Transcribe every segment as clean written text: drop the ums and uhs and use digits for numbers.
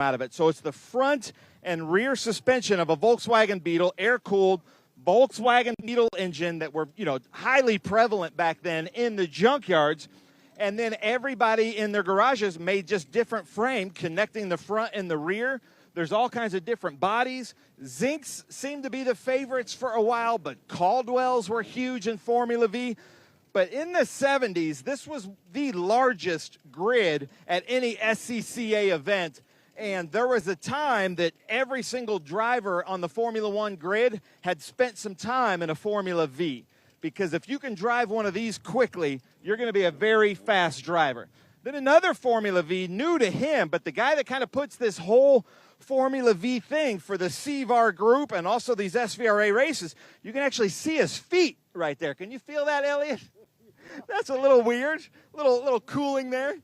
out of it. So it's the front and rear suspension of a Volkswagen Beetle, air-cooled Volkswagen Beetle engine that were, highly prevalent back then in the junkyards. And then everybody in their garages made just different frame connecting the front and the rear. There's all kinds of different bodies. Zincs seemed to be the favorites for a while, but Caldwells were huge in Formula V. But in the 70s, this was the largest grid at any SCCA event. And there was a time that every single driver on the Formula One grid had spent some time in a Formula V. Because if you can drive one of these quickly, you're going to be a very fast driver. Then another Formula V, new to him, but the guy that kind of puts this whole Formula V thing for the SVRA group and also these SVRA races, you can actually see his feet right there. Can you feel that, Elliot? That's a little weird, little cooling there.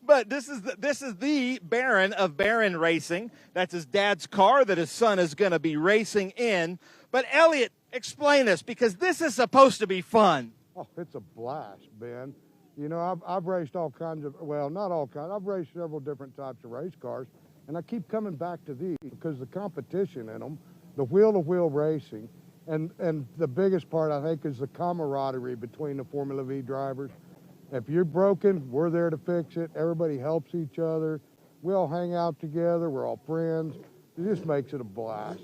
But this is the Baron of Baron Racing. That's his dad's car that his son is going to be racing in. But Elliot, explain this, because this is supposed to be fun. Oh, it's a blast, Ben. I've raced all kinds of, well, not all kinds. I've raced several different types of race cars, and I keep coming back to these because the competition in them, the wheel-to-wheel racing, and the biggest part, I think, is the camaraderie between the Formula V drivers. If you're broken, we're there to fix it. Everybody helps each other. We all hang out together. We're all friends. It just makes it a blast,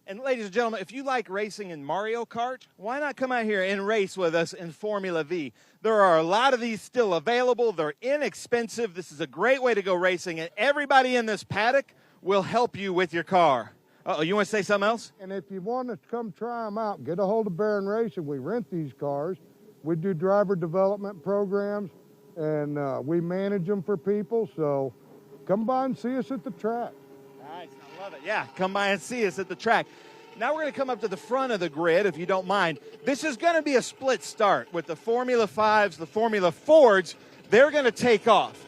And ladies and gentlemen, if you like racing in Mario Kart, why not come out here and race with us in Formula V? There are a lot of these still available. They're inexpensive. This is a great way to go racing, and everybody in this paddock will help you with your car. Uh-oh, you want to say something else? And if you want to come try them out, get a hold of Baron Racing. We rent these cars. We do driver development programs, and we manage them for people. So come by and see us at the track. Nice, I love it. Yeah, come by and see us at the track. Now we're going to come up to the front of the grid, if you don't mind. This is going to be a split start with the Formula 5s, the Formula Fords. They're going to take off.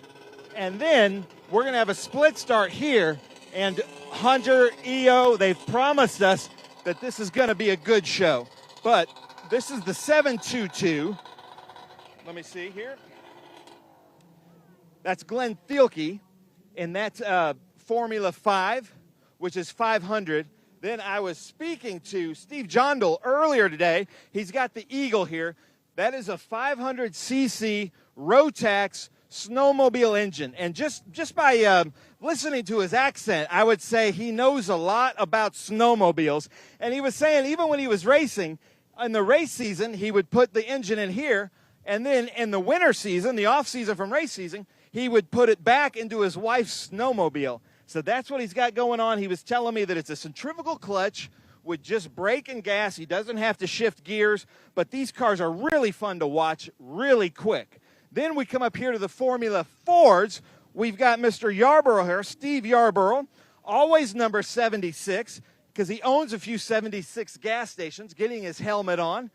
And then we're going to have a split start here. And Hunter, EO, they've promised us that this is going to be a good show. But this is the 722. Let me see here. That's Glenn Thielke in that Formula 5, which is 500. Then I was speaking to Steve Jondal earlier today. He's got the Eagle here. That is a 500cc Rotax snowmobile engine. And just by listening to his accent, I would say he knows a lot about snowmobiles. And he was saying even when he was racing, in the race season, he would put the engine in here. And then in the winter season, the off season from race season, he would put it back into his wife's snowmobile. So that's what he's got going on. He was telling me that it's a centrifugal clutch with just brake and gas. He doesn't have to shift gears, but these cars are really fun to watch, really quick. Then we come up here to the Formula Fords. We've got Mr. Yarborough here, Steve Yarborough, always number 76, because he owns a few 76 gas stations, getting his helmet on.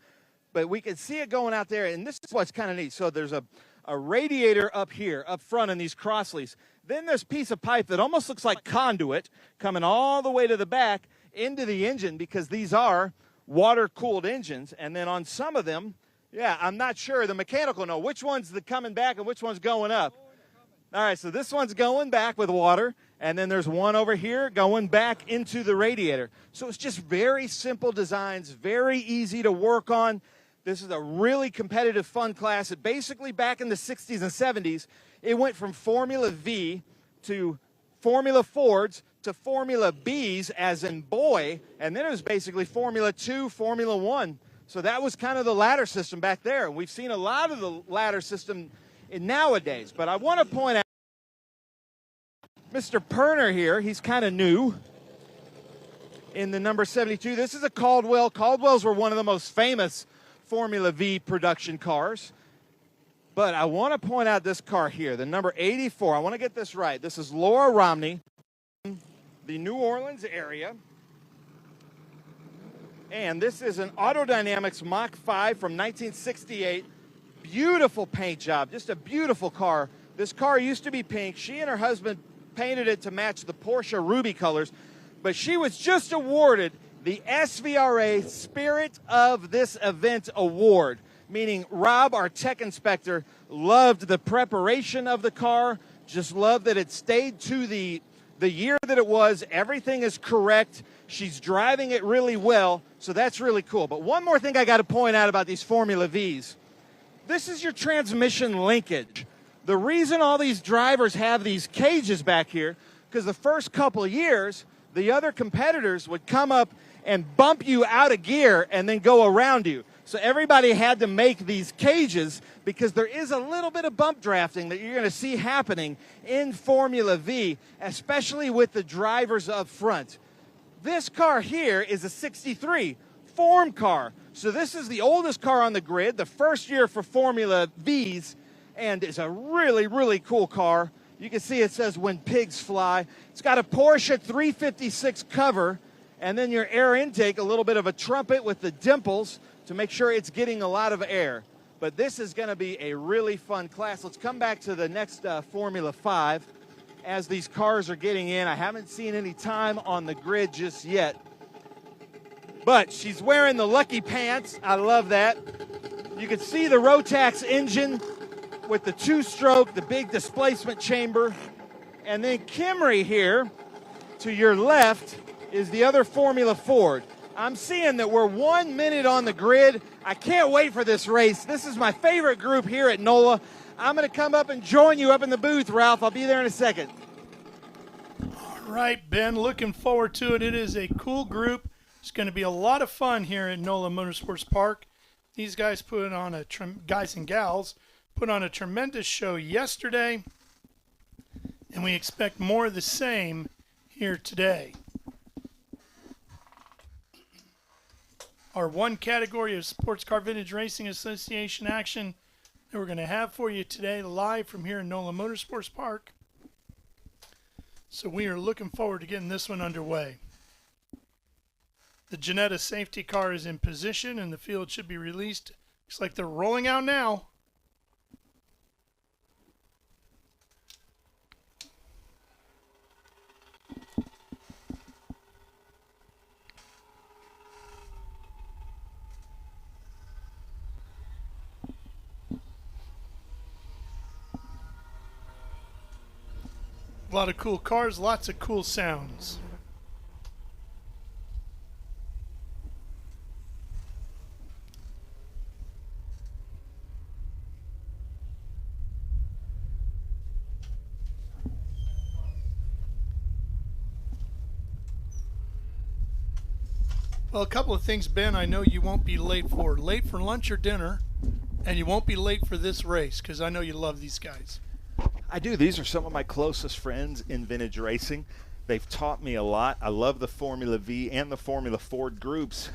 But we can see it going out there, and this is what's kind of neat. So there's a radiator up here, up front in these Crossleys. Then this piece of pipe that almost looks like conduit coming all the way to the back into the engine, because these are water-cooled engines. And then on some of them, yeah, I'm not sure. The mechanical know which one's coming back and which one's going up. All right, so this one's going back with water, and then there's one over here going back into the radiator. So it's just very simple designs, very easy to work on. This is a really competitive, fun class. It basically, back in the 60s and 70s, it went from Formula V to Formula Fords to Formula Bs, as in boy, and then it was basically Formula 2, Formula 1. So that was kind of the ladder system back there. And we've seen a lot of the ladder system nowadays. But I want to point out Mr. Perner here. He's kind of new in the number 72. This is a Caldwell. Caldwells were one of the most famous Formula V production cars. But I want to point out this car here, the number 84. I want to get this right. This is Laura Romney, the New Orleans area. And this is an Autodynamics Mach 5 from 1968. Beautiful paint job, just a beautiful car. This car used to be pink. She and her husband painted it to match the Porsche Ruby colors. But she was just awarded the SVRA Spirit of This Event Award. meaning Rob, our tech inspector, loved the preparation of the car, just loved that it stayed to the year that it was. Everything is correct. She's driving it really well, so that's really cool. But one more thing I got to point out about these Formula Vs. This is your transmission linkage. The reason all these drivers have these cages back here, because the first couple of years, the other competitors would come up and bump you out of gear and then go around you. So everybody had to make these cages because there is a little bit of bump drafting that you're going to see happening in Formula V, especially with the drivers up front. This car here is a 63 form car. So this is the oldest car on the grid, the first year for Formula Vs, and it's a really, really cool car. You can see it says "When Pigs Fly." It's got a Porsche 356 cover, and then your air intake, a little bit of a trumpet with the dimples to make sure it's getting a lot of air. But this is going to be a really fun class. Let's come back to the next Formula 5 as these cars are getting in. I haven't seen any time on the grid just yet. But she's wearing the lucky pants. I love that. You can see the Rotax engine with the two-stroke, the big displacement chamber. And then Kimry here to your left is the other Formula Ford. I'm seeing that we're 1 minute on the grid. I can't wait for this race. This is my favorite group here at NOLA. I'm going to come up and join you up in the booth, Ralph. I'll be there in a second. All right, Ben, looking forward to it. It is a cool group. It's going to be a lot of fun here at NOLA Motorsports Park. These guys put on a guys and gals put on a tremendous show yesterday, and we expect more of the same here today. Our one category of Sports Car Vintage Racing Association action that we're going to have for you today live from here in NOLA Motorsports Park. So we are looking forward to getting this one underway. The Janetta safety car is in position and the field should be released. Looks like they're rolling out now. A lot of cool cars, lots of cool sounds. Well, a couple of things, Ben, I know you won't be late for. Late for lunch or dinner, and you won't be late for this race, because I know you love these guys. I do. These are some of my closest friends in vintage racing. They've taught me a lot. I love the Formula V and the Formula Ford groups.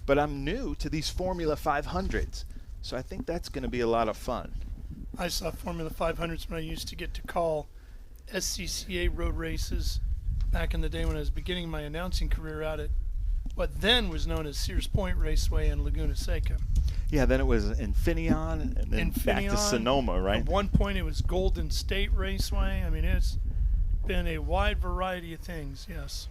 But I'm new to these Formula 500s, so I think that's going to be a lot of fun. I saw Formula 500s when I used to get to call SCCA road races back in the day when I was beginning my announcing career out at what then was known as Sears Point Raceway in Laguna Seca. Yeah, then it was Infineon and then back to Sonoma, right? At one point it was Golden State Raceway. I mean, it's been a wide variety of things, yes.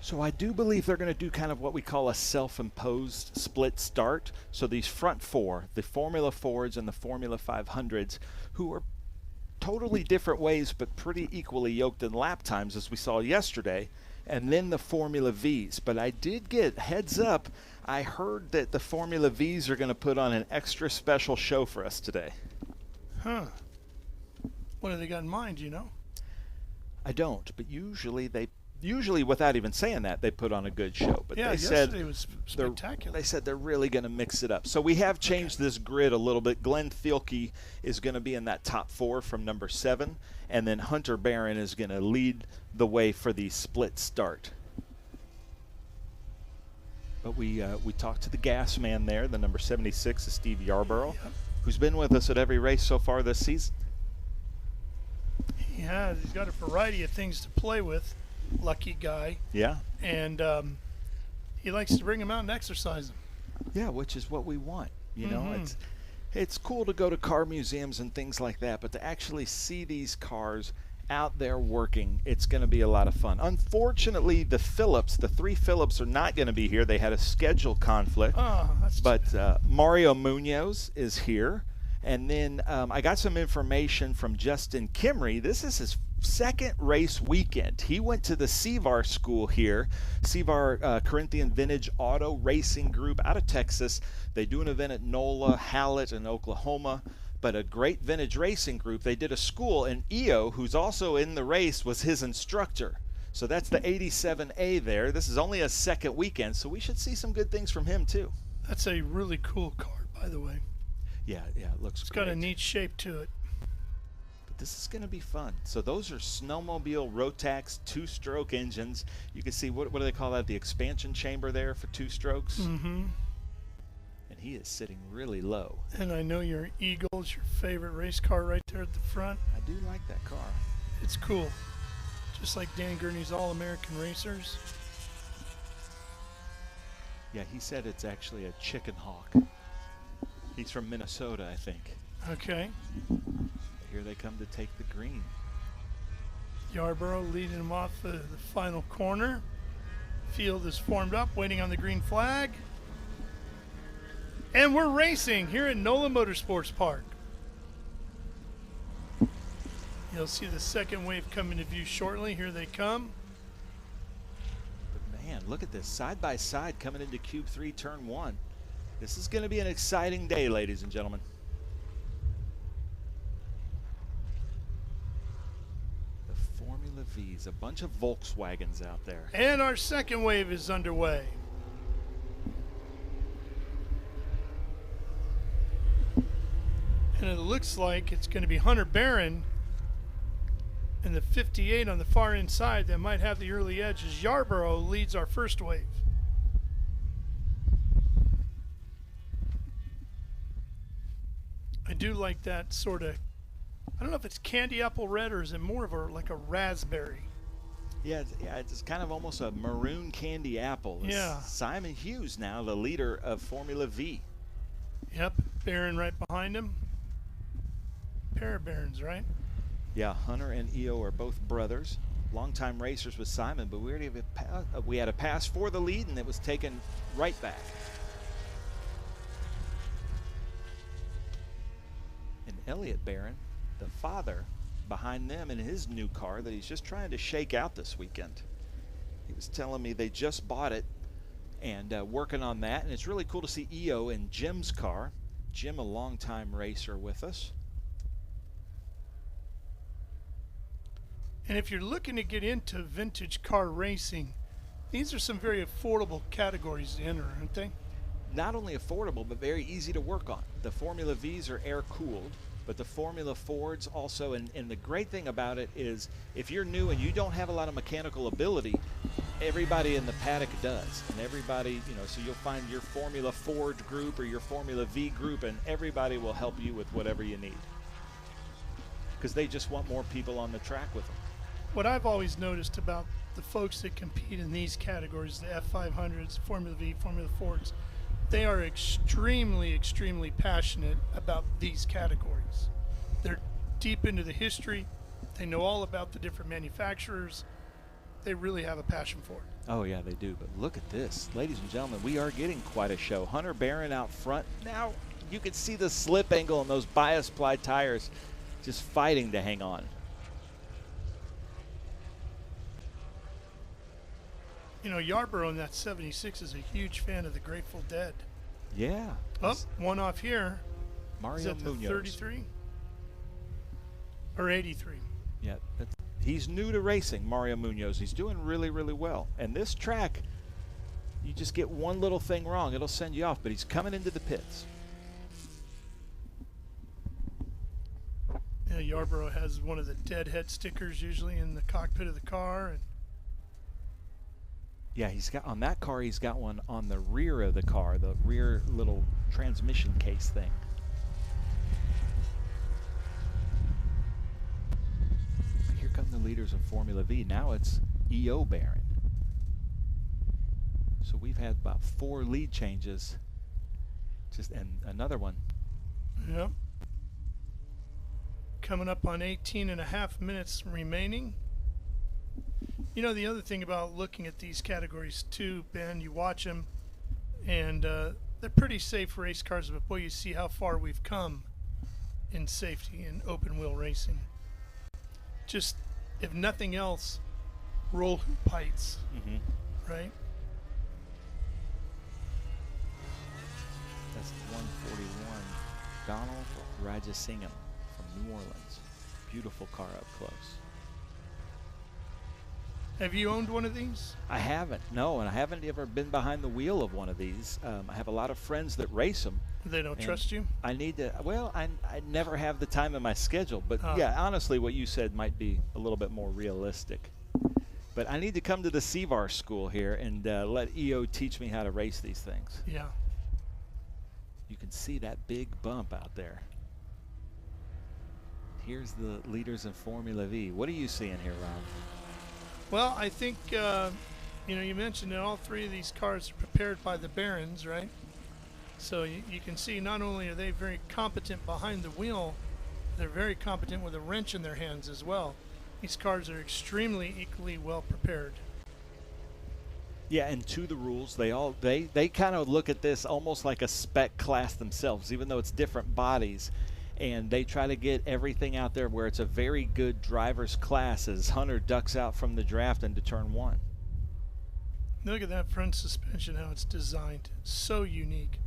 So I do believe they're going to do kind of what we call a self-imposed split start. So these front four, the Formula Fords and the Formula 500s, who are totally different ways but pretty equally yoked in lap times as we saw yesterday, and then the Formula Vs. But I did get heads up. I heard that the Formula Vs are going to put on an extra special show for us today. Huh. What have they got in mind, you know? I don't, but usually without even saying that, they put on a good show. But yeah, they said yesterday was spectacular. They said they're really going to mix it up. So we have changed this grid a little bit. Glenn Thielke is going to be in that top four from number 7, and then Hunter Barron is going to lead the way for the split start. But we talked to the gas man there. The number 76 is Steve Yarborough, Yep. who's been with us at every race so far this season. Yeah, he's got a variety of things to play with. Lucky guy. Yeah. And he likes to bring them out and exercise them. Yeah, which is what we want. You know, it's cool to go to car museums and things like that, but to actually see these cars out there working. It's going to be a lot of fun. Unfortunately, the three Phillips are not going to be here. They had a schedule conflict. Oh, that's but Mario Munoz is here. And then I got some information from Justin Kimry. This is his second race weekend. He went to the SVRA school here, SVRA Corinthian Vintage Auto Racing Group out of Texas. They do an event at NOLA, Hallett, in Oklahoma. But a great vintage racing group. They did a school, and EO, who's also in the race, was his instructor. So that's the 87A there. This is only a second weekend, so we should see some good things from him too. That's a really cool car, by the way. Yeah, it looks great. It's got a neat shape to it. But this is going to be fun. So those are Snowmobile Rotax two-stroke engines. You can see, what do they call that? The expansion chamber there for two strokes. Mm-hmm. And he is sitting really low. And I know your Eagle's your favorite race car right there at the front. I do like that car. It's cool. Just like Dan Gurney's All-American Racers. Yeah, he said it's actually a chicken hawk. He's from Minnesota, I think. Okay. Here they come to take the green. Yarborough leading him off the final corner. Field is formed up, waiting on the green flag. And we're racing here at NOLA Motorsports Park. You'll see the second wave come into view shortly. Here they come. But man, look at this, side by side coming into Cube 3, Turn 1. This is going to be an exciting day, ladies and gentlemen. The Formula V's, a bunch of Volkswagens out there. And our second wave is underway. And it looks like it's going to be Hunter Barron and the 58 on the far inside that might have the early edge as Yarborough leads our first wave. I do like that sort of, I don't know if it's candy apple red or is it more of like a raspberry. Yeah, it's kind of almost a maroon candy apple. It's Yeah. Simon Hughes now, the leader of Formula V. Yep, Barron right behind him. Pair of Barons, right? Yeah, Hunter and EO are both brothers, longtime racers with Simon, but we had a pass for the lead and it was taken right back. And Elliott Barron, the father, behind them in his new car that he's just trying to shake out this weekend. He was telling me they just bought it and working on that, and it's really cool to see EO in Jim's car. Jim, a longtime racer with us. And if you're looking to get into vintage car racing, these are some very affordable categories to enter, aren't they? Not only affordable, but very easy to work on. The Formula V's are air-cooled, but the Formula Fords also, and the great thing about it is if you're new and you don't have a lot of mechanical ability, everybody in the paddock does. And everybody, so you'll find your Formula Ford group or your Formula V group, and everybody will help you with whatever you need. Because they just want more people on the track with them. What I've always noticed about the folks that compete in these categories, the F500s, Formula V, Formula Fords, they are extremely, extremely passionate about these categories. They're deep into the history. They know all about the different manufacturers. They really have a passion for it. Oh, yeah, they do. But look at this. Ladies and gentlemen, we are getting quite a show. Hunter Barron out front. Now, you can see the slip angle on those bias ply tires just fighting to hang on. Yarborough in that 76 is a huge fan of the Grateful Dead. Yeah. Oh, one off here. Mario Is that the Munoz. 33? Or 83? Yeah. He's new to racing, Mario Munoz. He's doing really, really well. And this track, you just get one little thing wrong, it'll send you off. But he's coming into the pits. Yeah, Yarborough has one of the deadhead stickers usually in the cockpit of the car. And yeah, he's got on that car. He's got one on the rear of the car, the rear little transmission case thing. Here come the leaders of Formula V. Now it's EO Barron. So we've had about 4 lead changes, and another one. Yep. coming up on 18.5 minutes remaining. You know, the other thing about looking at these categories too, Ben, you watch them, and they're pretty safe race cars, but boy, you see how far we've come in safety in open wheel racing. Just, if nothing else, roll hoop heights, right? That's 141. Donald Rajasingham from New Orleans. Beautiful car up close. Have you owned one of these? I haven't, no, and I haven't ever been behind the wheel of one of these. I have a lot of friends that race them. They don't trust you? I need to, well, I never have the time in my schedule, but yeah, honestly, what you said might be a little bit more realistic. But I need to come to the SVRA school here and let EO teach me how to race these things. Yeah. You can see that big bump out there. Here's the leaders in Formula V. What are you seeing here, Rob? Well, I think, you know, you mentioned that all three of these cars are prepared by the Barons, right? So you can see not only are they very competent behind the wheel, they're very competent with a wrench in their hands as well. These cars are extremely equally well prepared. Yeah, and to the rules, they kind of look at this almost like a spec class themselves, even though it's different bodies. And they try to get everything out there where it's a very good driver's class as Hunter ducks out from the draft into turn one. Look at that front suspension, how it's designed. It's so unique.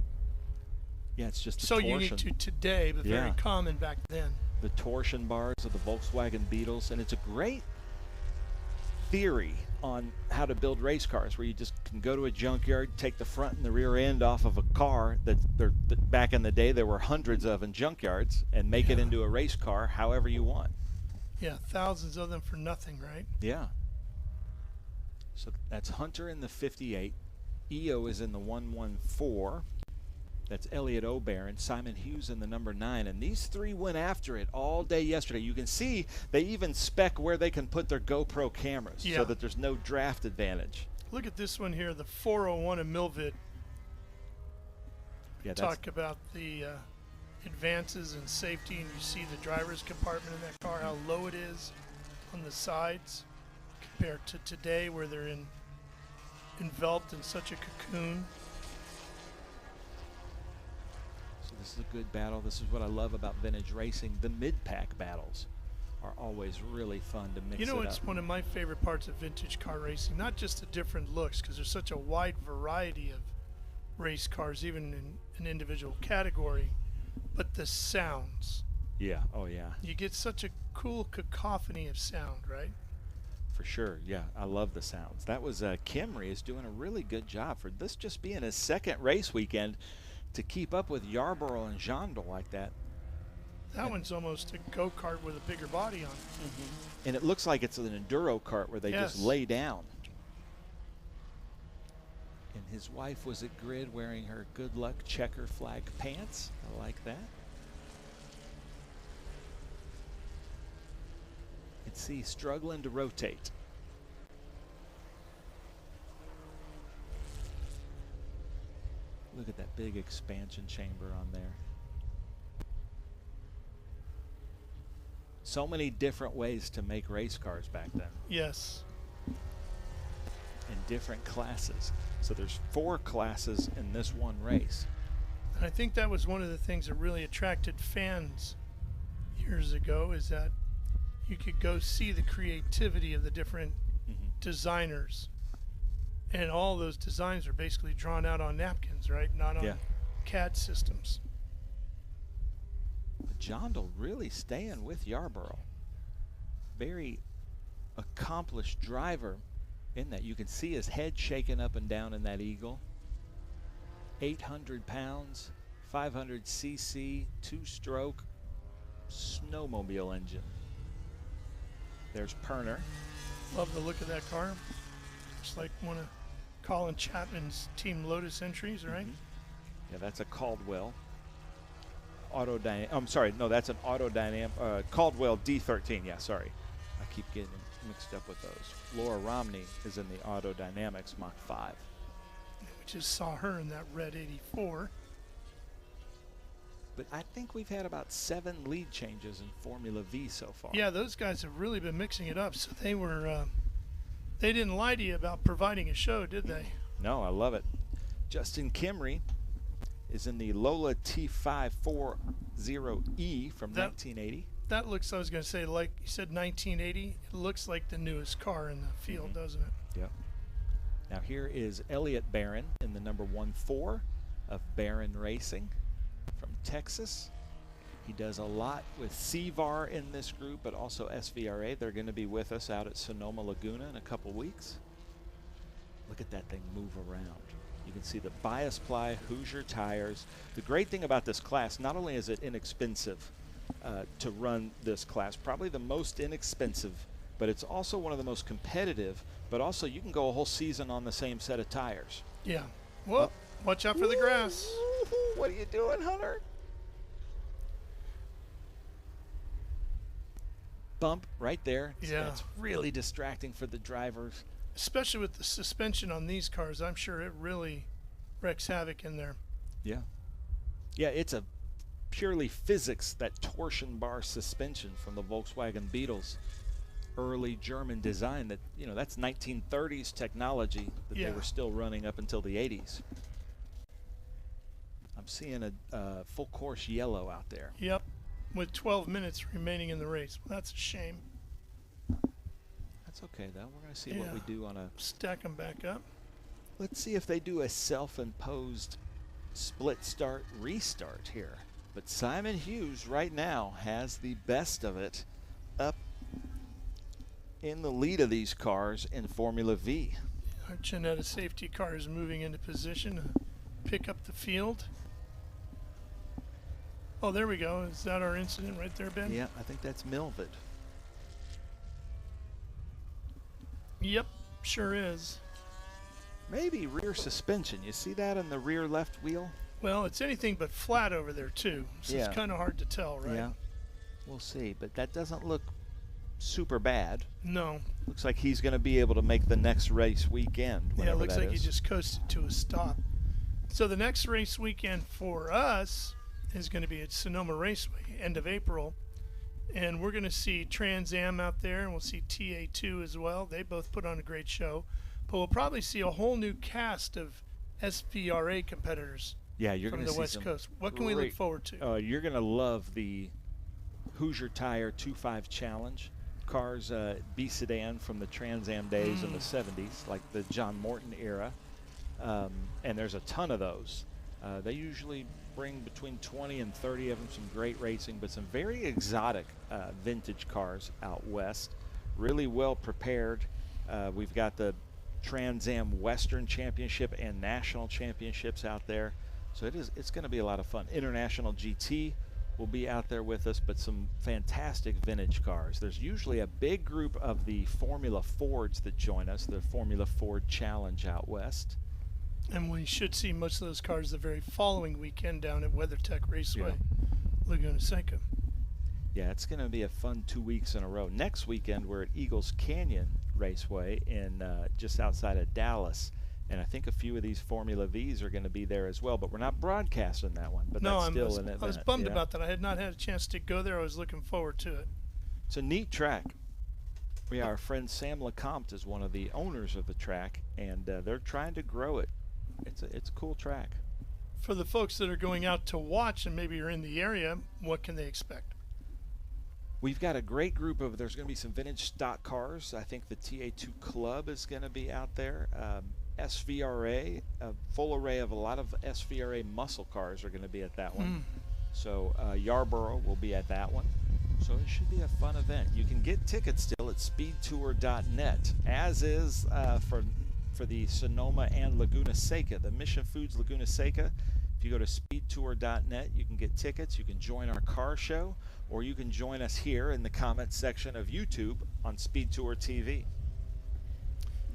Yeah, it's just so unique to today, but very common back then. The torsion bars of the Volkswagen Beetles, and it's a great theory on how to build race cars, where you just can go to a junkyard, take the front and the rear end off of a car that back in the day there were hundreds of in junkyards, and make it into a race car however you want. Yeah, thousands of them for nothing, right? Yeah. So that's Hunter in the 58. EO is in the 114. That's Elliot O'Barron, Simon Hughes in the number 9, and these three went after it all day yesterday. You can see they even spec where they can put their GoPro cameras so that there's no draft advantage. Look at this one here, the 401 of Milvid. Yeah, talk about the advances in safety, and you see the driver's compartment in that car, how low it is on the sides compared to today where they're enveloped in such a cocoon. This is a good battle. This is what I love about vintage racing. The mid-pack battles are always really fun to mix. You know, it's one of my favorite parts of vintage car racing, not just the different looks, because there's such a wide variety of race cars, even in an individual category, but the sounds. Yeah, oh yeah. You get such a cool cacophony of sound, right? For sure, yeah. I love the sounds. That was Kimry is doing a really good job for this just being his second race weekend. To keep up with Yarborough and Jondal like that. That one's almost a go-kart with a bigger body on it. And it looks like it's an enduro kart where they just lay down. And his wife was at grid wearing her good luck checker flag pants. I like that. You can see struggling to rotate. Look at that big expansion chamber on there. So many different ways to make race cars back then. Yes. In different classes. So there's 4 classes in this one race. And I think that was one of the things that really attracted fans years ago, is that you could go see the creativity of the different designers. And all those designs are basically drawn out on napkins, right? Not on CAD systems. But Jondal really staying with Yarborough. Very accomplished driver in that. You can see his head shaking up and down in that Eagle. 800 pounds, 500 cc, 2-stroke snowmobile engine. There's Perner. Love the look of that car. Looks like one of Colin Chapman's Team Lotus entries, right? Yeah, that's a Caldwell. I'm sorry, no, that's an Caldwell D13. Yeah, sorry. I keep getting mixed up with those. Laura Romney is in the Auto Dynamics Mach 5. We just saw her in that red 84. But I think we've had about 7 lead changes in Formula V so far. Yeah, those guys have really been mixing it up. So they were, they didn't lie to you about providing a show, did they? No, I love it. Justin Kimry is in the Lola T540E from 1980. That looks, I was going to say, like you said, 1980. It looks like the newest car in the field, doesn't it? Yep. Now here is Elliott Barron in the number 14 of Barron Racing from Texas. He does a lot with SVRA in this group, but also SVRA. They're going to be with us out at Sonoma Laguna in a couple weeks. Look at that thing move around. You can see the bias ply Hoosier tires. The great thing about this class, not only is it inexpensive to run this class, probably the most inexpensive, but it's also one of the most competitive, but also you can go a whole season on the same set of tires. Yeah. Well, watch out for the grass. What are you doing, Hunter? Bump right there. Yeah. That's really distracting for the drivers. Especially with the suspension on these cars, I'm sure it really wreaks havoc in there. Yeah. Yeah, it's a purely physics, that torsion bar suspension from the Volkswagen Beetle's early German design. That, you know, that's 1930s technology that they were still running up until the 80s. I'm seeing a full course yellow out there. Yep, with 12 minutes remaining in the race. Well, that's a shame. That's okay, though. We're going to see what we do on a... Stack them back up. Let's see if they do a self-imposed split start restart here. But Simon Hughes right now has the best of it, up in the lead of these cars in Formula V. Our Ginetta safety car is moving into position to pick up the field. Oh, there we go. Is that our incident right there, Ben? Yeah, I think that's Milvid. Yep, sure is. Maybe rear suspension. You see that on the rear left wheel? Well, it's anything but flat over there, too. So it's kind of hard to tell, right? Yeah, we'll see. But that doesn't look super bad. No. Looks like he's going to be able to make the next race weekend. Yeah, it looks like is. he just coasted to a stop. So the next race weekend for us is going to be at Sonoma Raceway, end of April. And we're going to see Trans Am out there, and we'll see TA2 as well. They both put on a great show. But we'll probably see a whole new cast of SVRA competitors from the West Coast. What can we look forward to? You're going to love the Hoosier Tire 2.5 Challenge. Cars, B sedan from the Trans Am days in the 70s, like the John Morton era. And there's a ton of those. They usually bring between 20 and 30 of them, some great racing, but some very exotic vintage cars out west. Really well prepared. We've got the Trans Am Western Championship and National Championships out there. So it's going to be a lot of fun. International GT will be out there with us, but some fantastic vintage cars. There's usually a big group of the Formula Fords that join us, the Formula Ford Challenge out west. And we should see most of those cars the very following weekend down at WeatherTech Raceway, Laguna Seca. Yeah, it's going to be a fun 2 weeks in a row. Next weekend, we're at Eagles Canyon Raceway in just outside of Dallas. And I think a few of these Formula Vs are going to be there as well. But we're not broadcasting that one. But that's still an event. I was bummed about that. I had not had a chance to go there. I was looking forward to it. It's a neat track. Our friend Sam LeCompte is one of the owners of the track, and they're trying to grow it. It's a cool track. For the folks that are going out to watch and maybe are in the area, what can they expect? We've got a great group of, there's going to be some vintage stock cars. I think the TA2 Club is going to be out there. SVRA, a full array of a lot of SVRA muscle cars are going to be at that one. So Yarborough will be at that one. So it should be a fun event. You can get tickets still at speedtour.net, as is for the Sonoma and Laguna Seca, the Mission Foods Laguna Seca. If you go to speedtour.net, you can get tickets. You can join our car show, or you can join us here in the comments section of YouTube on Speed Tour TV.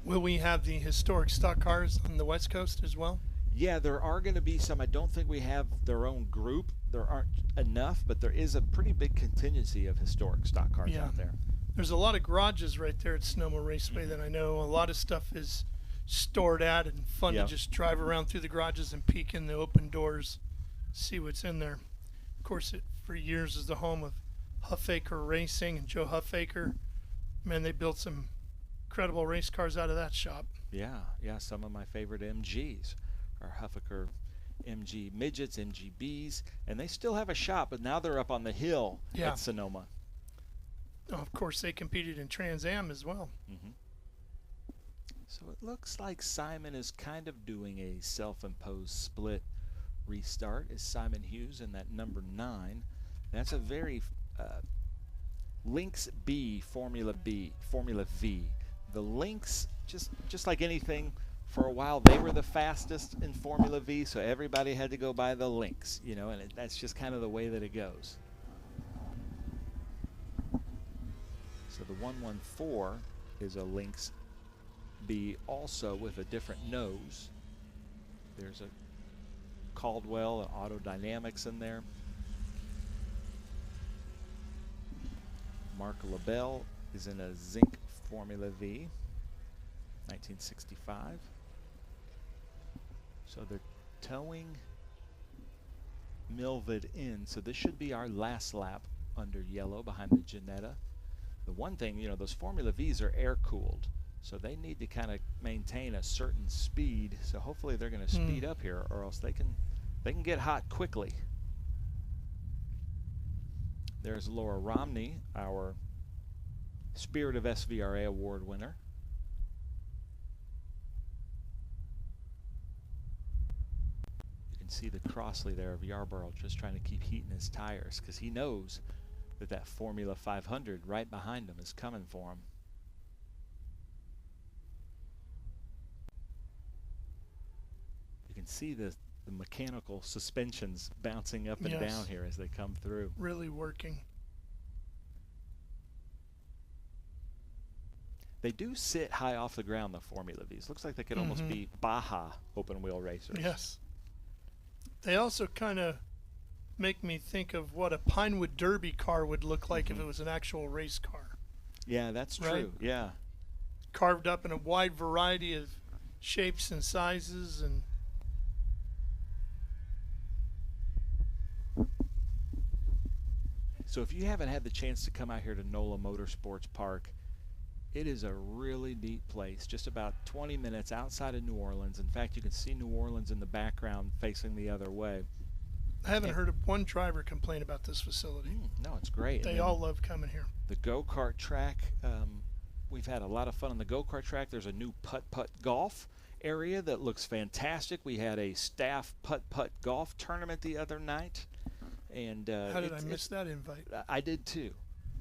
Will we have the historic stock cars on the West Coast as well? Yeah, there are going to be some. I don't think we have their own group. There aren't enough, but there is a pretty big contingency of historic stock cars out there. There's a lot of garages right there at Sonoma Raceway that I know a lot of stuff is stored at, and fun to just drive around through the garages and peek in the open doors, see what's in there. course, it for years is the home of Huffaker Racing and Joe Huffaker. Man, they built some incredible race cars out of that shop. Yeah, yeah. Some of my favorite MGs are Huffaker MG Midgets, MGBs, and they still have a shop, but now they're up on the hill at Sonoma. Oh, of course, they competed in Trans Am as well. So it looks like Simon is kind of doing a self-imposed split restart. Is Simon Hughes in that number 9? That's a very Lynx B, Formula V. The Lynx, just like anything, for a while they were the fastest in Formula V, so everybody had to go by the Lynx, you know, and that's just kind of the way that it goes. So the 114 is a Lynx B, also with a different nose. There's a Caldwell and Auto Dynamics in there. Mark LaBelle is in a Zinc Formula V, 1965. So they're towing Milvid in, so this should be our last lap under yellow behind the Ginetta. The one thing, you know, those Formula Vs are air-cooled, so they need to kind of maintain a certain speed. So hopefully they're going to speed up here, or else they can get hot quickly. There's Laura Romney, our Spirit of SVRA award winner. You can see the Crossley there of Yarborough just trying to keep heat in his tires, because he knows that Formula 500 right behind him is coming for him. You can see the mechanical suspensions bouncing up and down here as they come through. Really working. They do sit high off the ground, the Formula Vs. Looks like they could almost be Baja open wheel racers. Yes. They also kind of make me think of what a Pinewood Derby car would look like if it was an actual race car. Yeah, that's true. Right? Yeah. Carved up in a wide variety of shapes and sizes. And so if you haven't had the chance to come out here to NOLA Motorsports Park, it is a really neat place, just about 20 minutes outside of New Orleans. In fact, you can see New Orleans in the background facing the other way. I haven't heard of one driver complain about this facility. No, it's great. They all love coming here. The go-kart track, we've had a lot of fun on the go-kart track. There's a new putt-putt golf area that looks fantastic. We had a staff putt-putt golf tournament the other night. And how did I miss that invite? I did too.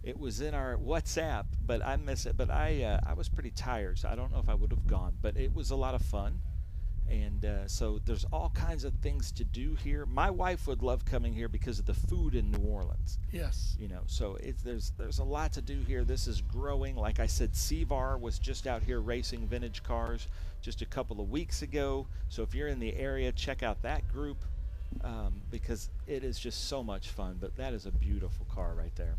It was in our WhatsApp, but I miss it. But I was pretty tired, so I don't know if I would have gone. But it was a lot of fun. And so there's all kinds of things to do here. My wife would love coming here because of the food in New Orleans. Yes. You know, so there's a lot to do here. This is growing. Like I said, SVRA was just out here racing vintage cars just a couple of weeks ago. So if you're in the area, check out that group because it is just so much fun. But that is a beautiful car right there.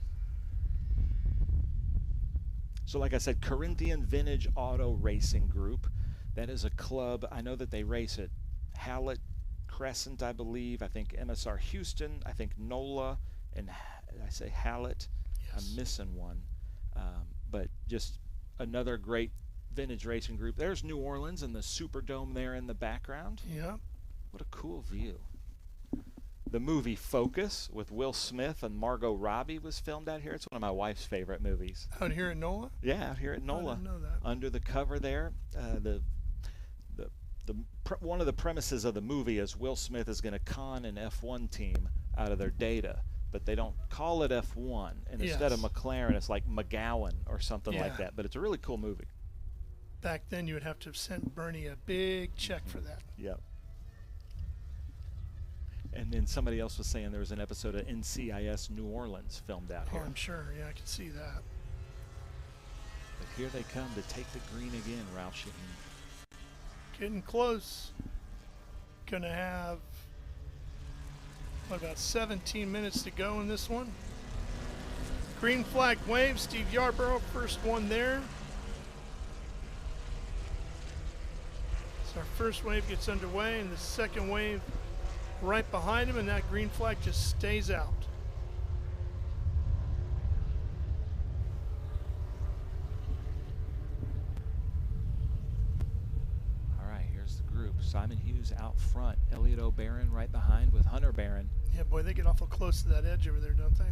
So like I said, Corinthian Vintage Auto Racing Group. That is a club. I know that they race at Hallett Crescent, I believe. I think MSR Houston. I think NOLA. And did I say Hallett? Yes. I'm missing one. But just another great vintage racing group. There's New Orleans and the Superdome there in the background. Yeah. What a cool view. The movie Focus with Will Smith and Margot Robbie was filmed out here. It's one of my wife's favorite movies. Out here at NOLA? Yeah, out here at NOLA. I didn't know that. Under the cover there, one of the premises of the movie is Will Smith is going to con an F1 team out of their data, but they don't call it F1, and instead of McLaren, it's like McGowan or something like that. But it's a really cool movie. Back then, you would have to have sent Bernie a big check for that. Yep. And then somebody else was saying there was an episode of NCIS New Orleans filmed out here. Oh, I'm sure. Yeah, I can see that. But here they come to take the green again, Roush. Getting close. Gonna have about 17 minutes to go in this one. Green flag wave. Steve Yarborough, first one there. So our first wave gets underway, and the second wave right behind him, and that green flag just stays out. All right, here's the group. Simon Hughes out front. Elliot O'Barron right behind with Hunter Barron. Yeah, boy, they get awful close to that edge over there, don't they?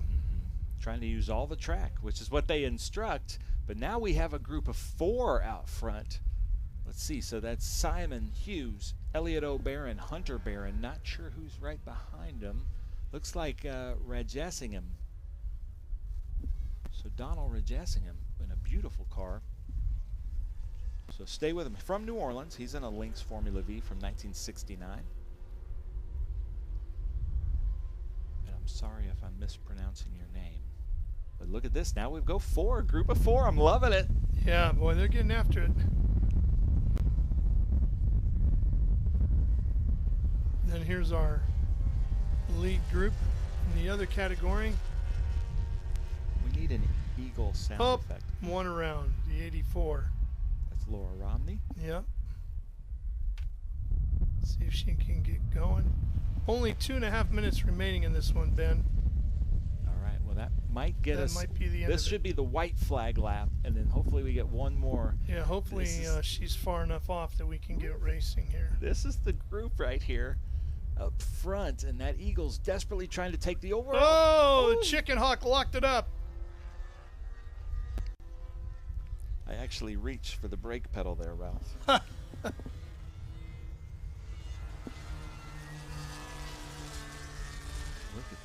Trying to use all the track, which is what they instruct. But now we have a group of 4 out front. Let's see, so that's Simon Hughes, Elliot O'Barron, Hunter Barron. Not sure who's right behind him. Looks like Rajessingham. So Donald Rajessingham in a beautiful car. So stay with him. From New Orleans, he's in a Lynx Formula V from 1969. And I'm sorry if I'm mispronouncing your name. But look at this, now we've go 4, group of 4. I'm loving it. Yeah, boy, they're getting after it. Then here's our lead group in the other category. We need an eagle sound effect. One around, the 84. That's Laura Romney. Yep. See if she can get going. Only 2.5 minutes remaining in this one, Ben. All right, well that might get us. Might be the end this of it. should be the white flag lap, and then hopefully we get one more. Yeah, hopefully she's far enough off that we can get racing here. This is the group right here up front, and that eagle's desperately trying to take the overall. Oh, the Chicken Hawk locked it up. I actually reached for the brake pedal there, Ralph. Look at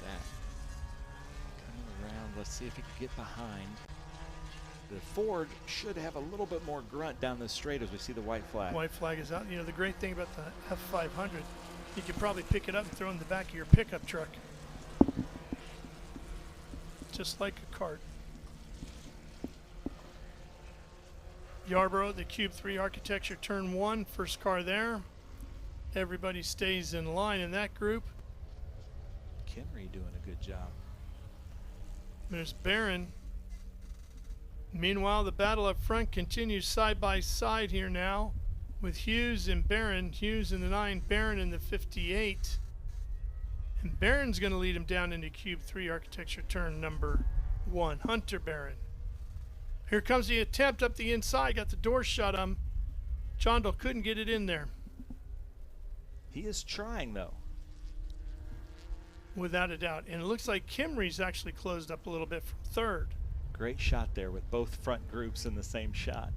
that. Coming around, let's see if he can get behind. The Ford should have a little bit more grunt down the straight as we see the white flag. White flag is out. You know, the great thing about the F500, you can probably pick it up and throw it in the back of your pickup truck. Just like a cart. Yarborough, the Cube 3 architecture, turn 1, first car there. Everybody stays in line in that group. Kimry doing a good job. There's Barron. Meanwhile, the battle up front continues side by side here now with Hughes and Barron. Hughes in the 9, Barron in the 58. And Barron's going to lead him down into Cube 3 architecture turn number 1. Hunter Barron. Here comes the attempt up the inside. Got the door shut on him. Jondal couldn't get it in there. He is trying, though. Without a doubt. And it looks like Kimry's actually closed up a little bit from 3rd. Great shot there with both front groups in the same shot.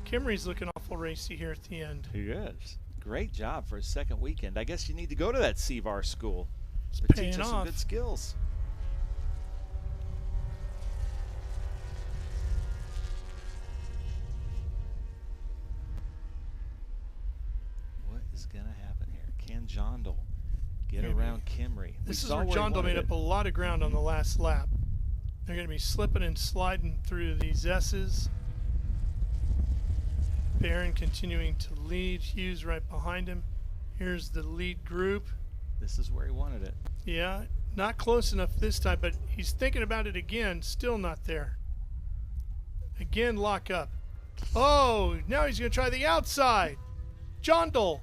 Kimry's looking awful racy here at the end. He is. Great job for his second weekend. I guess you need to go to that SVRA school. It's to paying teach us some off. good skills. What is going to happen here? Can Jondal get around Kimry? This is where Jondal made up a lot of ground on the last lap. They're going to be slipping and sliding through these S's. Barron continuing to lead. Hughes right behind him. Here's the lead group. This is where he wanted it. Yeah, not close enough this time, but he's thinking about it again. Still not there. Again, lock up. Oh, now he's going to try the outside. Jondal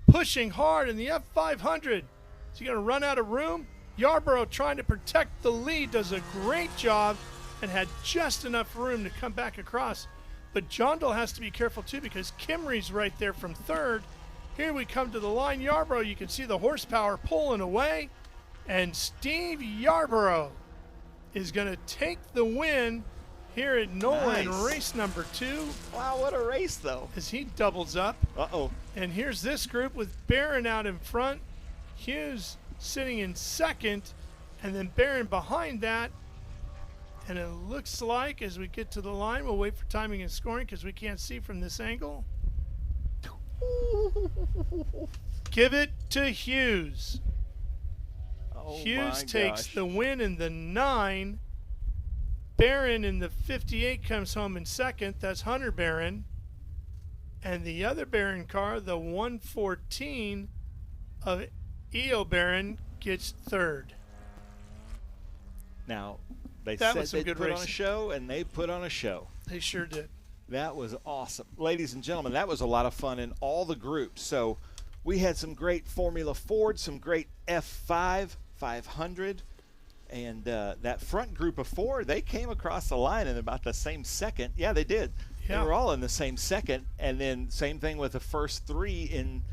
pushing hard in the F500. Is he going to run out of room? Yarborough trying to protect the lead, does a great job and had just enough room to come back across. But Jondal has to be careful too because Kimry's right there from 3rd. Here we come to the line. Yarborough, you can see the horsepower pulling away. And Steve Yarborough is going to take the win here at NOLA in race number 2. Wow, what a race, though. As he doubles up. Uh-oh. And here's this group with Barron out in front. Hughes sitting in 2nd. And then Barron behind that. And it looks like as we get to the line, we'll wait for timing and scoring because we can't see from this angle. Give it to Hughes. Oh, Hughes takes the win in the 9. Barron in the 58 comes home in 2nd. That's Hunter Barron. And the other Barron car, the 114 of E.O. Barron, gets 3rd. Now, they That said was some they'd good put on a racing. show, and they put on a show. They sure did. That was awesome. Ladies and gentlemen, that was a lot of fun in all the groups. So We had some great Formula Ford, some great F5 500, and that front group of four, they came across the line in about the same second. Yeah, they did. Yeah. They were all in the same second, and then same thing with the first three in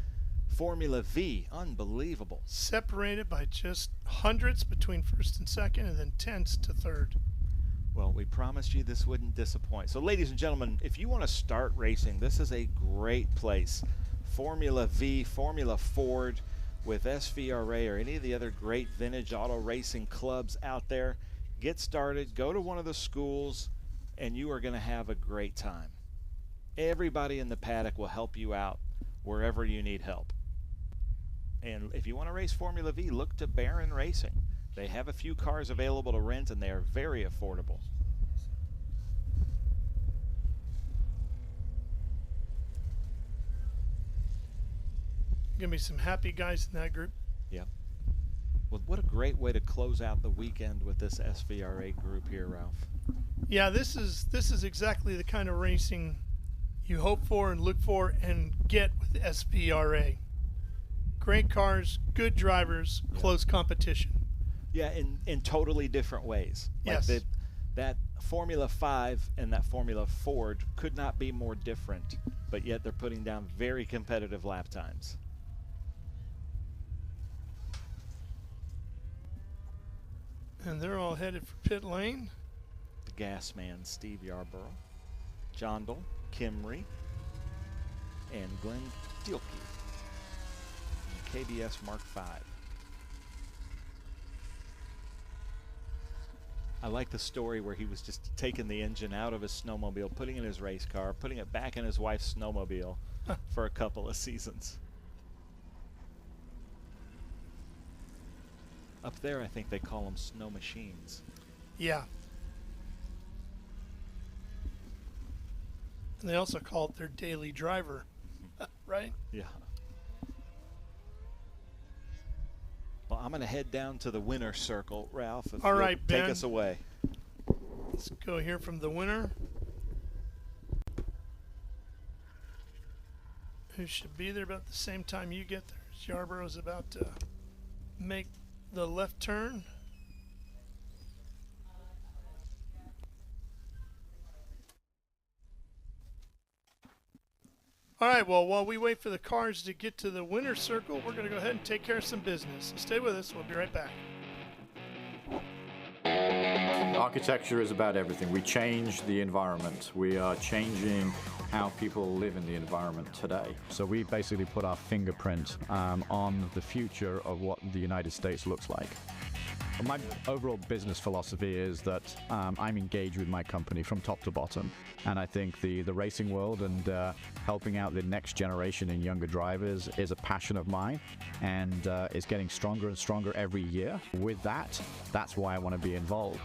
Formula V. Unbelievable. Separated by just hundredths between first and second, and then tenths to third. Well, we promised you this wouldn't disappoint. So, ladies and gentlemen, if you want to start racing, this is a great place. Formula V, Formula Ford, with SVRA or any of the other great vintage auto racing clubs out there. Get started, go to one of the schools, and you are going to have a great time. Everybody in the paddock will help you out wherever you need help. And if you want to race Formula V, look to Barron Racing. They have a few cars available to rent, and they are very affordable. Gonna be some happy guys in that group. Yep. Well, what a great way to close out the weekend with this SVRA group here, Ralph. Yeah, this is exactly the kind of racing you hope for and look for and get with SVRA. Great cars, good drivers, close competition. Yeah, in totally different ways. Yes. Like that Formula 5 and that Formula Ford could not be more different, but yet they're putting down very competitive lap times. And they're all headed for pit lane. The gas man, Steve Yarborough, Jondal, Kimry, and Glenn Dielke. KBS Mark V. I like the story where he was just taking the engine out of his snowmobile, putting it in his race car, putting it back in his wife's snowmobile for a couple of seasons. Up there, I think they call them snow machines. Yeah. And they also call it their daily driver, right? Yeah. Well, I'm going to head down to the winner's circle, Ralph. If All you'll right, Ben. take us away. Let's go here from the winner, who should be there about the same time you get there. Yarborough's about to make the left turn. All right, well, while we wait for the cars to get to the winner's circle, we're going to go ahead and take care of some business. So stay with us. We'll be right back. Architecture is about everything. We change the environment. We are changing how people live in the environment today. So we basically put our fingerprint on the future of what the United States looks like. My overall business philosophy is that I'm engaged with my company from top to bottom, and I think the racing world and helping out the next generation and younger drivers is a passion of mine, and it's getting stronger and stronger every year. With that, that's why I want to be involved.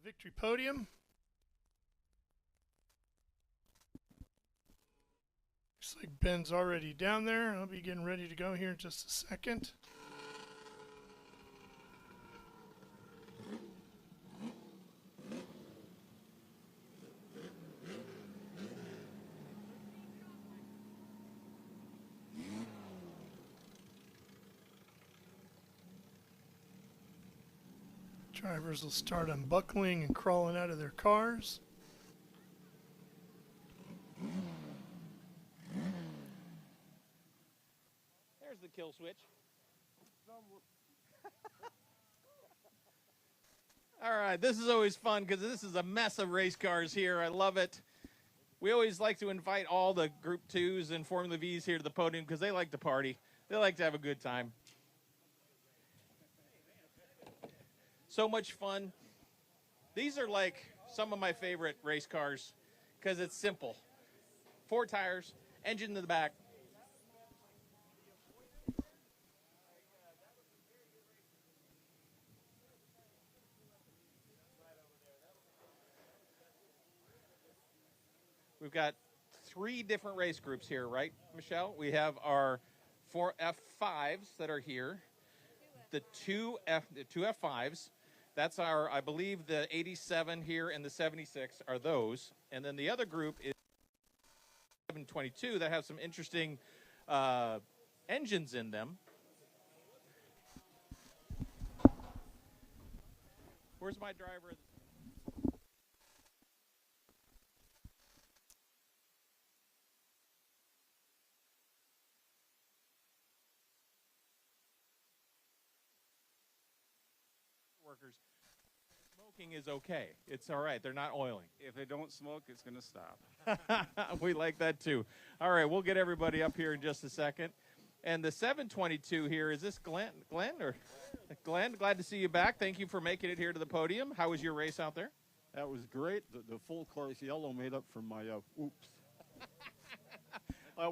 Victory podium. Looks like Ben's already down there. I'll be getting ready to go here in just a second. Drivers will start unbuckling and crawling out of their cars. There's the kill switch. All right, this is always fun because this is a mess of race cars here. I love it. We always like to invite all the Group 2s and Formula Vs here to the podium because they like to party. They like to have a good time. So much fun. These are like some of my favorite race cars because it's simple. 4 tires, engine in the back. We've got three different race groups here, right, Michelle? We have our 4 F5s that are here, the two F5s. That's our, I believe, the 87 here and the 76 are those. And then the other group is 722 that have some interesting engines in them. Where's my driver? Workers. Smoking is okay. It's all right. They're not oiling. If they don't smoke, it's going to stop. We like that too. All right, we'll get everybody up here in just a second. And the 722 here, is this Glenn or Glenn? Glad to see you back. Thank you for making it here to the podium. How was your race out there? That was great. The full course yellow made up for my oops.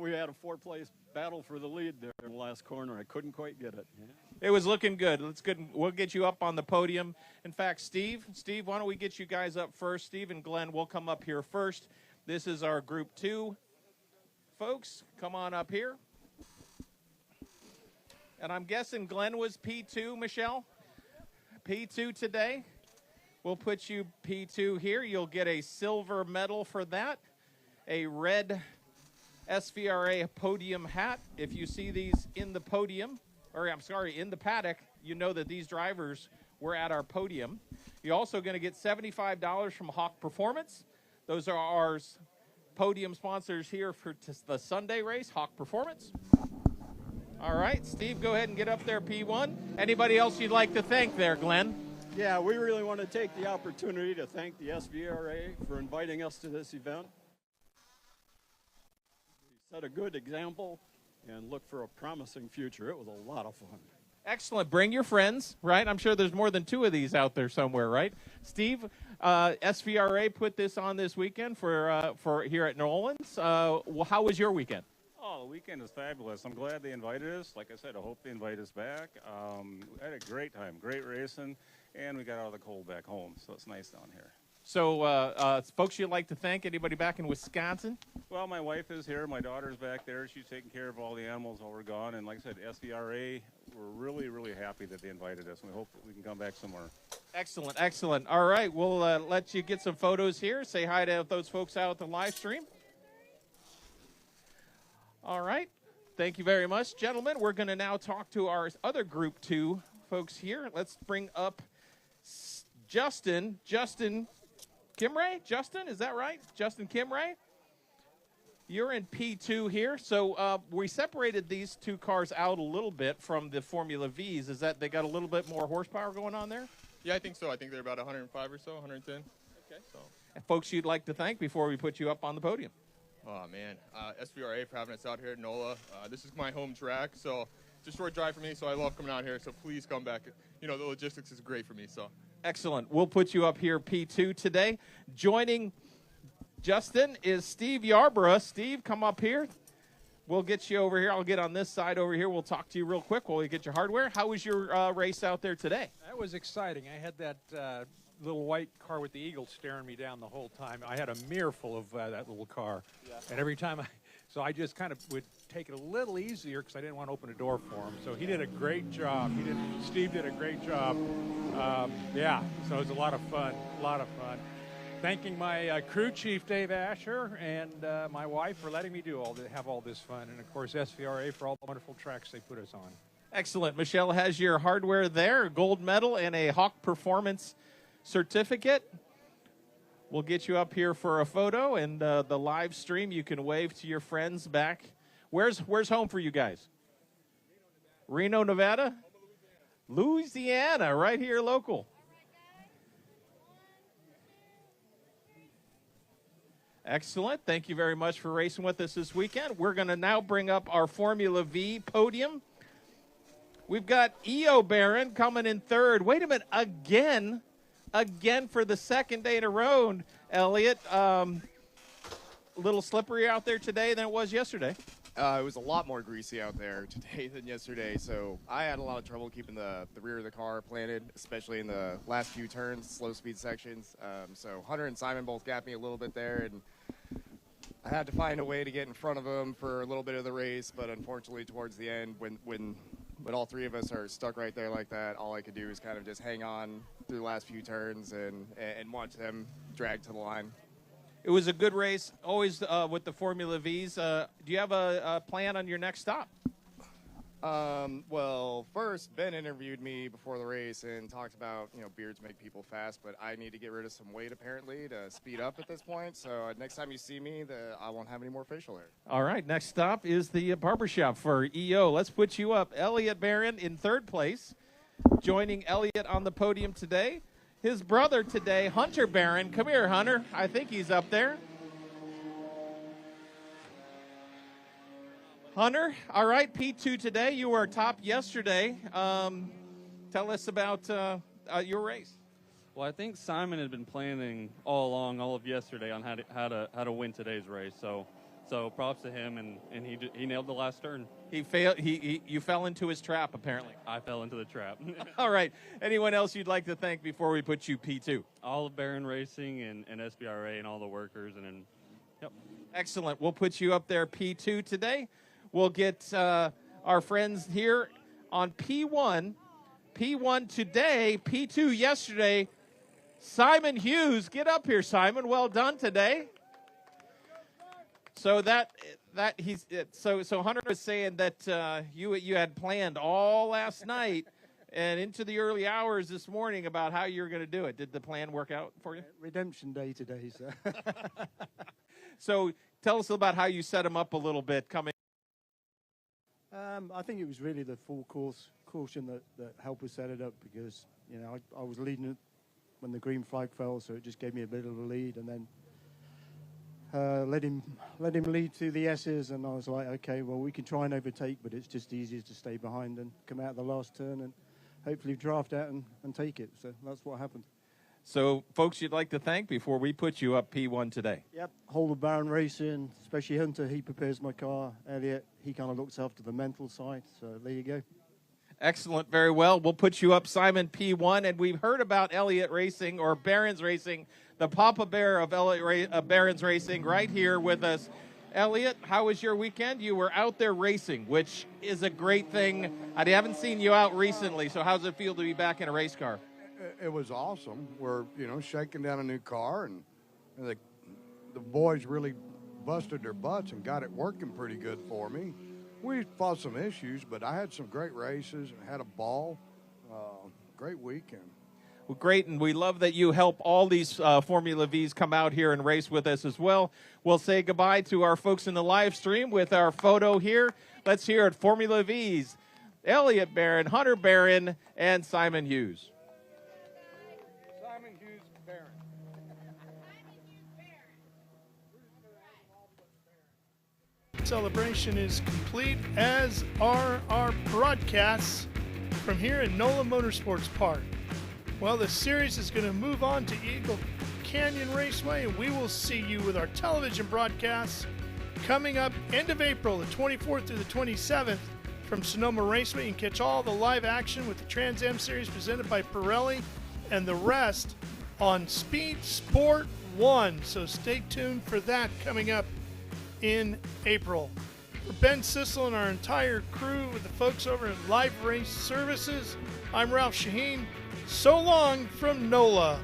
We had a 4-place battle for the lead there in the last corner. I couldn't quite get it. It was looking good. Let's good. We'll get you up on the podium. In fact, Steve, why don't we get you guys up first? Steve and Glenn will come up here first. This is our Group 2. Folks, come on up here. And I'm guessing Glenn was P2, Michelle? P2 today. We'll put you P2 here. You'll get a silver medal for that, a red SVRA podium hat. If you see these in the podium, or I'm sorry, in the paddock, you know that these drivers were at our podium. You're also going to get $75 from Hawk Performance. Those are our podium sponsors here for the Sunday race, Hawk Performance. All right, Steve, go ahead and get up there, P1. Anybody else you'd like to thank there, Glenn? Yeah, we really want to take the opportunity to thank the SVRA for inviting us to this event. We set a good example and look for a promising future. It was a lot of fun. Excellent. Bring your friends, right? I'm sure there's more than 2 of these out there somewhere, right? Steve, SVRA put this on this weekend for here at Nolan's. How was your weekend? Oh, the weekend is fabulous. I'm glad they invited us. Like I said, I hope they invite us back. We had a great time, great racing, and we got out of the cold back home, so it's nice down here. So, folks you'd like to thank? Anybody back in Wisconsin? Well, my wife is here. My daughter's back there. She's taking care of all the animals while we're gone. And like I said, SVRA, we're really, really happy that they invited us, and we hope that we can come back somewhere. Excellent, excellent. All right, we'll let you get some photos here. Say hi to those folks out at the live stream. All right. Thank you very much, gentlemen. We're going to now talk to our other Group 2 folks here. Let's bring up Justin Kimray. Justin, is that right? Justin Kimray. You're in P2 here. So we separated these 2 cars out a little bit from the Formula Vs. Is that they got a little bit more horsepower going on there? Yeah, I think so. I think they're about 105 or so, 110. Okay. So, folks you'd like to thank before we put you up on the podium? Oh, man. SVRA for having us out here at NOLA. This is my home track, so it's a short drive for me, so I love coming out here. So please come back. You know, the logistics is great for me. So excellent. We'll put you up here P2 today. Joining Justin is Steve Yarborough. Steve, come up here. We'll get you over here. I'll get on this side over here. We'll talk to you real quick while we get your hardware. How was your race out there today? That was exciting. I had that little white car with the eagle staring me down the whole time. I had a mirror full of that little car. Yeah. And every time so I just kind of would take it a little easier because I didn't want to open a door for him. So he did a great job. Steve did a great job. Yeah, so it was a lot of fun, Thanking my crew chief, Dave Asher, and my wife for letting me have all this fun. And, of course, SVRA for all the wonderful tracks they put us on. Excellent. Michelle has your hardware there, a gold medal and a Hawk Performance certificate. We'll get you up here for a photo, and the live stream, you can wave to your friends back. Where's home for you guys? Reno, Nevada? Louisiana, right here local. Excellent. Thank you very much for racing with us this weekend. We're going to now bring up our Formula V podium. We've got E.O. Barron coming in third. Wait a minute, again for the second day in a row, Elliot. A little slippery out there today than it was yesterday. It was a lot more greasy out there today than yesterday, so I had a lot of trouble keeping the rear of the car planted, especially in the last few turns, slow speed sections. So Hunter and Simon both gapped me a little bit there, and I had to find a way to get in front of him for a little bit of the race, but unfortunately towards the end, when all three of us are stuck right there like that, all I could do is kind of just hang on through the last few turns and watch them drag to the line. It was a good race, always with the Formula Vs. Do you have a plan on your next stop? Well, first, Ben interviewed me before the race and talked about, beards make people fast, but I need to get rid of some weight, apparently, to speed up at this point. So next time you see me, I won't have any more facial hair. All right, next stop is the barbershop for EO. Let's put you up. Elliot Barron in third place. Joining Elliot on the podium today, his brother today, Hunter Barron. Come here, Hunter. I think he's up there. Hunter, all right, P2 today. You were top yesterday. Tell us about your race. Well, I think Simon had been planning all along, all of yesterday, on how to win today's race. So props to him, and he nailed the last turn. He failed. You fell into his trap, apparently. I fell into the trap. All right. Anyone else you'd like to thank before we put you P2? All of Barron Racing and SVRA and all the workers, yep. Excellent. We'll put you up there P2 today. We'll get our friends here on P1. P1 today, P2 yesterday. Simon Hughes, get up here, Simon. Well done today. So so Hunter was saying that you had planned all last night and into the early hours this morning about how you were going to do it. Did the plan work out for you? Redemption day today, so. So tell us about how you set them up a little bit coming. I think it was really the full course caution that helped us set it up, because I was leading it when the green flag fell, so it just gave me a bit of a lead, and then let him lead to the S's, and I was like, okay, well, we can try and overtake, but it's just easier to stay behind and come out the last turn and hopefully draft out and take it. So that's what happened. So folks you'd like to thank before we put you up P1 today? Yep, whole of Barron Racing, especially Hunter, he prepares my car. Elliot, he kind of looks after the mental side, so there you go. Excellent, very well. We'll put you up, Simon, P1, and we've heard about Elliot Racing, or Barron's Racing, the Papa Bear of Barron's Racing, right here with us. Elliot, how was your weekend? You were out there racing, which is a great thing. I haven't seen you out recently, so how does it feel to be back in a race car? It was awesome. We're, shaking down a new car, and the boys really busted their butts and got it working pretty good for me. We fought some issues, but I had some great races and had a ball. Great weekend. Well, great, and we love that you help all these Formula Vs come out here and race with us as well. We'll say goodbye to our folks in the live stream with our photo here. Let's hear it, Formula Vs. Elliot Barron, Hunter Barron, and Simon Hughes. Simon Hughes Barron. Celebration is complete, as are our broadcasts from here at NOLA Motorsports Park. Well, the series is going to move on to Eagle Canyon Raceway, and we will see you with our television broadcasts coming up end of April, the 24th through the 27th, from Sonoma Raceway. You can catch all the live action with the Trans Am Series presented by Pirelli and the rest on Speed Sport 1. So stay tuned for that coming up in April. For Ben Sissel and our entire crew with the folks over at Live Race Services, I'm Ralph Shaheen. So long from NOLA.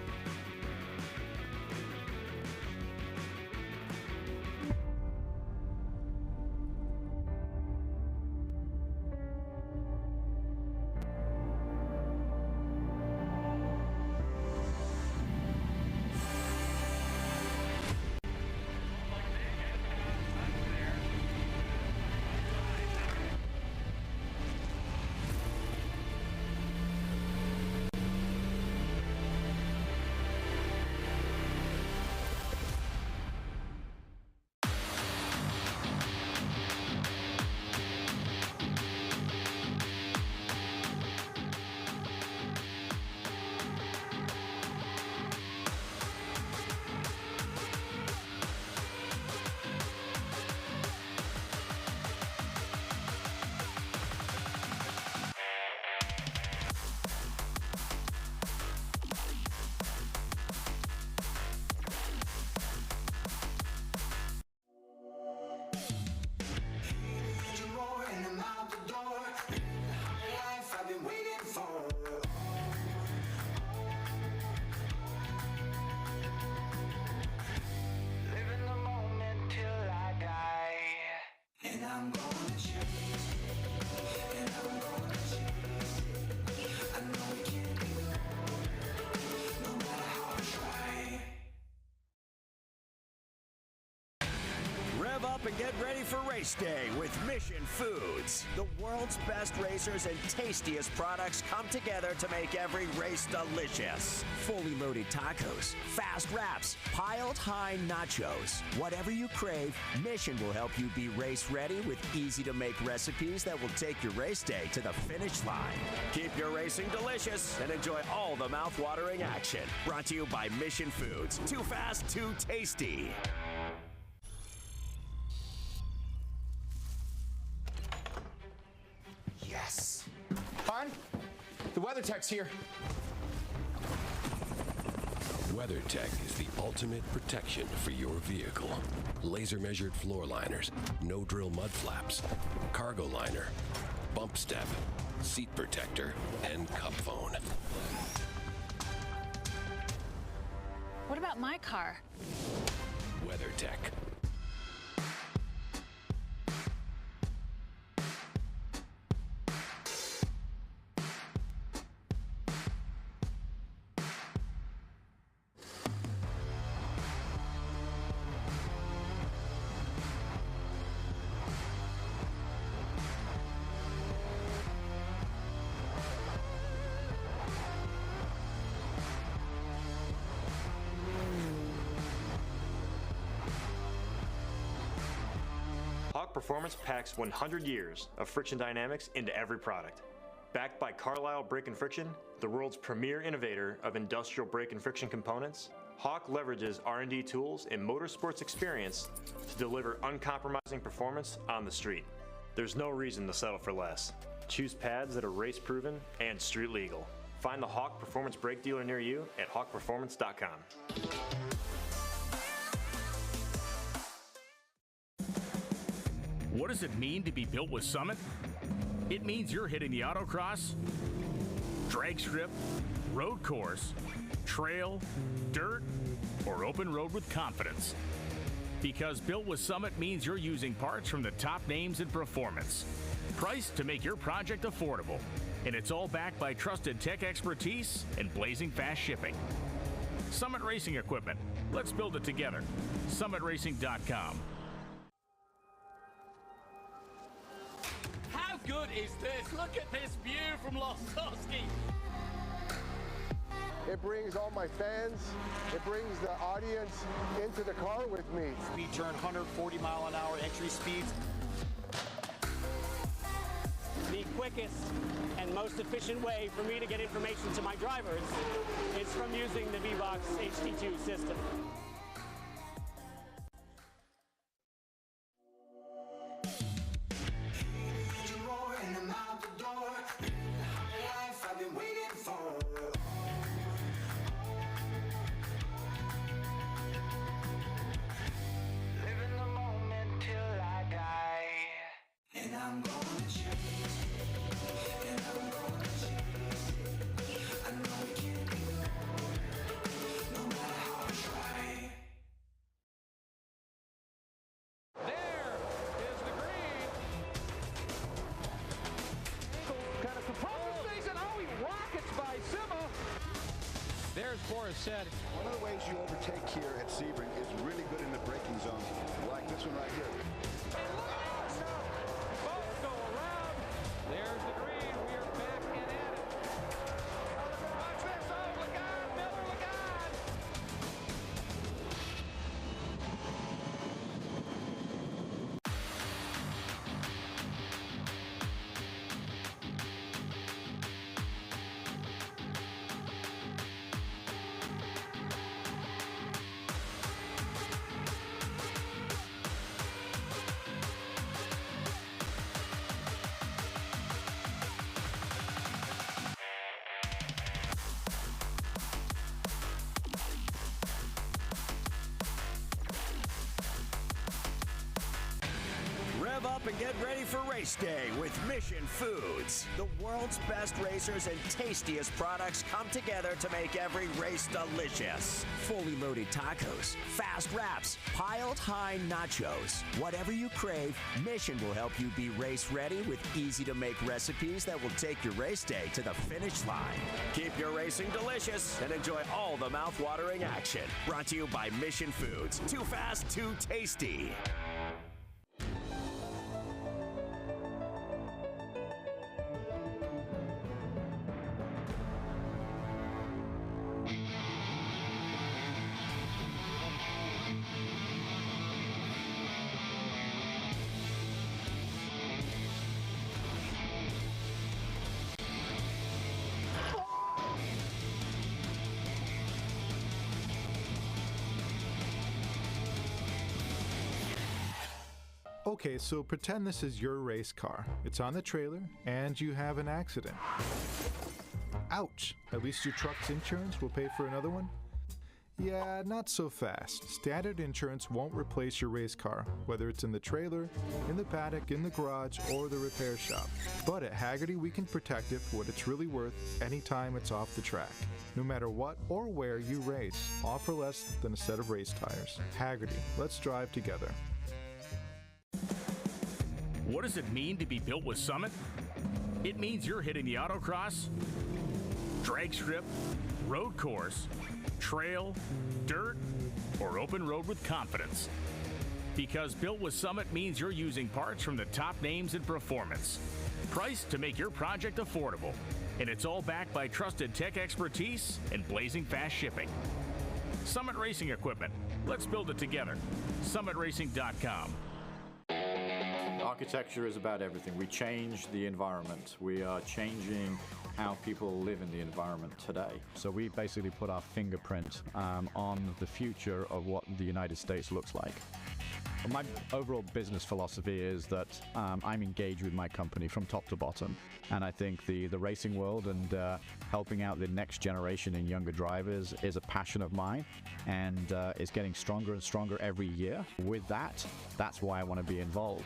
up and get ready for race day with Mission Foods. The world's best racers and tastiest products come together to make every race delicious. Fully loaded tacos, fast wraps, piled high nachos. Whatever you crave, Mission will help you be race ready with easy-to-make recipes that will take your race day to the finish line. Keep your racing delicious and enjoy all the mouth-watering action. Brought to you by Mission Foods. Too fast, too tasty. Yes. Hon, the WeatherTech's here. WeatherTech is the ultimate protection for your vehicle. Laser-measured floor liners, no-drill mud flaps, cargo liner, bump step, seat protector, and cup phone. What about my car? WeatherTech. Performance packs 100 years of friction dynamics into every product. Backed by Carlisle Brake and Friction, the world's premier innovator of industrial brake and friction components, Hawk leverages R&D tools and motorsports experience to deliver uncompromising performance on the street. There's no reason to settle for less. Choose pads that are race-proven and street legal. Find the Hawk Performance Brake dealer near you at hawkperformance.com. What does it mean to be built with Summit? It means you're hitting the autocross, drag strip, road course, trail, dirt, or open road with confidence. Because built with Summit means you're using parts from the top names in performance. Priced to make your project affordable. And it's all backed by trusted tech expertise and blazing fast shipping. Summit Racing Equipment. Let's build it together. SummitRacing.com. How good is this? Look at this view from Losowski. It brings all my fans, it brings the audience into the car with me. Speed turn, 140 mile an hour entry speeds. The quickest and most efficient way for me to get information to my drivers is from using the VBox HD2 system. Said. One of the ways you overtake here at Sebring is really good in the braking zone, like this one right here. Both go around. There's the green. We are back and at it. Watch this. Oh, Lagarde, Miller, Lagarde. Rev up and get ready for race day with Mission Foods. The world's best racers and tastiest products come together to make every race delicious. Fully loaded tacos, fast wraps, piled high nachos. Whatever you crave, Mission will help you be race ready with easy-to-make recipes that will take your race day to the finish line. Keep your racing delicious and enjoy all the mouth-watering action. Brought to you by Mission Foods. Too fast, too tasty. Okay, so pretend this is your race car. It's on the trailer, and you have an accident. Ouch! At least your truck's insurance will pay for another one? Yeah, not so fast. Standard insurance won't replace your race car, whether it's in the trailer, in the paddock, in the garage, or the repair shop. But at Hagerty, we can protect it for what it's really worth anytime it's off the track. No matter what or where you race, all for less than a set of race tires. Hagerty, let's drive together. What does it mean to be built with Summit? It means you're hitting the autocross, drag strip, road course, trail, dirt, or open road with confidence. Because built with Summit means you're using parts from the top names in performance. Priced to make your project affordable. And it's all backed by trusted tech expertise and blazing fast shipping. Summit Racing Equipment. Let's build it together. SummitRacing.com. Architecture is about everything. We change the environment. We are changing how people live in the environment today. So we basically put our fingerprint on the future of what the United States looks like. My overall business philosophy is that I'm engaged with my company from top to bottom. And I think the racing world and helping out the next generation and younger drivers is a passion of mine, and it's getting stronger and stronger every year. With that, that's why I want to be involved.